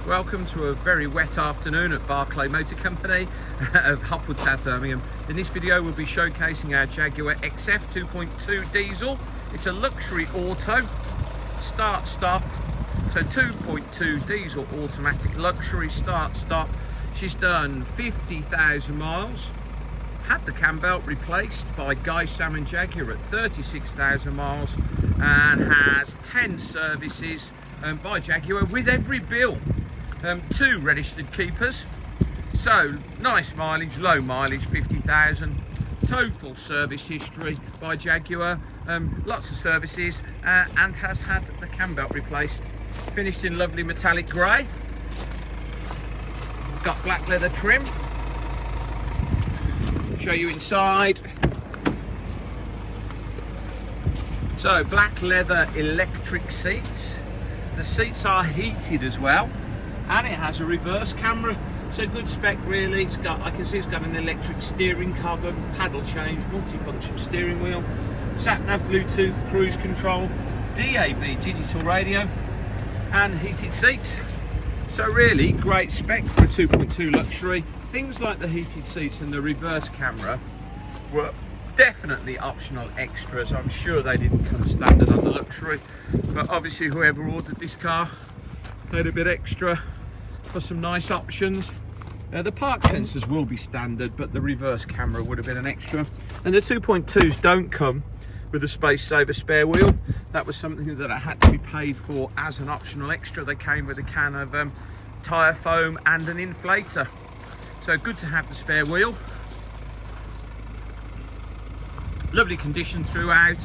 Welcome to a very wet afternoon at Barclay Motor Company of Hopwood, South Birmingham. In this video we'll be showcasing our Jaguar XF 2.2 diesel. It's a luxury auto, start stop, so 2.2 diesel automatic luxury start stop. She's done 50,000 miles, had the cam belt replaced by Guy Salmon Jaguar at 36,000 miles, and has 10 services by Jaguar with every bill. 2 registered keepers, so nice mileage, low mileage, 50,000. Total service history by Jaguar, lots of services, and has had the cam belt replaced. Finished in lovely metallic grey. Got black leather trim. Show you inside. So black leather electric seats. The seats are heated as well, and it has a reverse camera, so good spec really. It's got, I can see it's got an electric steering column, paddle change, multifunction steering wheel, sat-nav, Bluetooth, cruise control, DAB digital radio, and heated seats. So really great spec for a 2.2 luxury. Things like the heated seats and the reverse camera were definitely optional extras. I'm sure they didn't come standard on the luxury, but obviously whoever ordered this car paid a bit extra for some nice options. The park sensors will be standard, but the reverse camera would have been an extra. And the 2.2s don't come with a space saver spare wheel. That was something that I had to be paid for as an optional extra. They came with a can of tyre foam and an inflator, so good to have the spare wheel. Lovely condition throughout.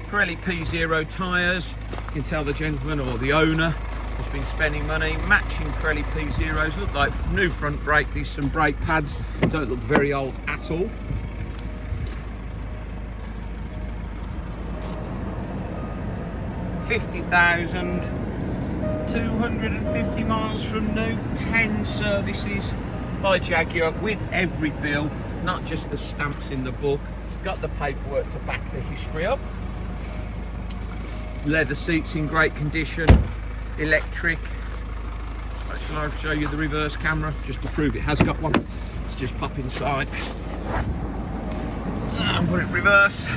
Pirelli P0 tyres. You can tell the gentleman or the owner has been spending money. Matching Pirelli P0s, look like new front brake. These some brake pads, don't look very old at all. $50,250 miles from new, 10 services by Jaguar with every bill, not just the stamps in the book. Got the paperwork to back the history up. Leather seats in great condition, electric. Shall I show you the reverse camera just to prove it has got one? Let's just pop inside and put it reverse,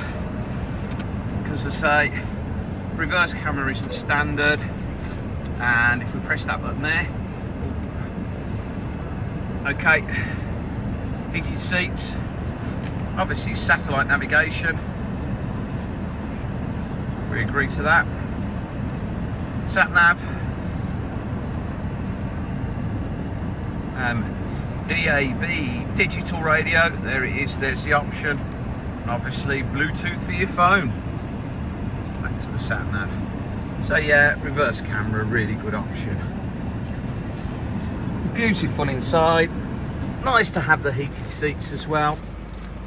because I say reverse camera isn't standard. And if we press that button there, okay, heated seats, obviously satellite navigation, we agree to that. Sat nav, DAB digital radio, there it is, there's the option, and obviously Bluetooth for your phone. Back to the sat nav. So yeah, reverse camera, really good option. Beautiful inside. Nice to have the heated seats as well.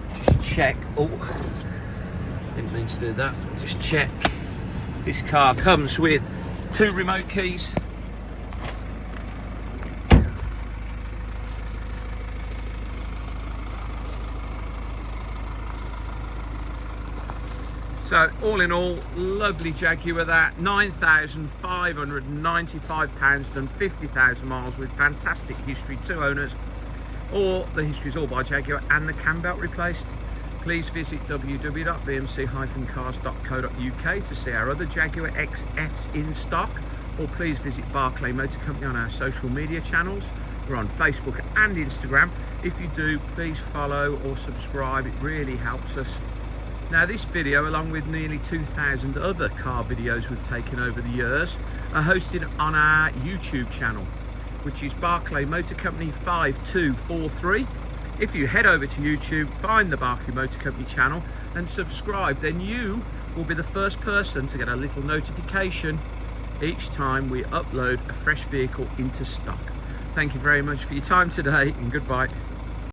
Just check. Oh, didn't mean to do that. Just check. This car comes with 2 remote keys. So all in all, lovely Jaguar that, £9,595, done 50,000 miles with fantastic history, 2 owners, or the history's all by Jaguar, and the cam belt replaced. Please visit www.bmc-cars.co.uk to see our other Jaguar XFs in stock, or please visit Barclay Motor Company on our social media channels. We're on Facebook and Instagram. If you do, please follow or subscribe, it really helps us. Now this video, along with nearly 2,000 other car videos we've taken over the years, are hosted on our YouTube channel, which is Barclay Motor Company 5243. If you head over to YouTube, find the Barclay Motor Company channel and subscribe, then you will be the first person to get a little notification each time we upload a fresh vehicle into stock. Thank you very much for your time today, and goodbye.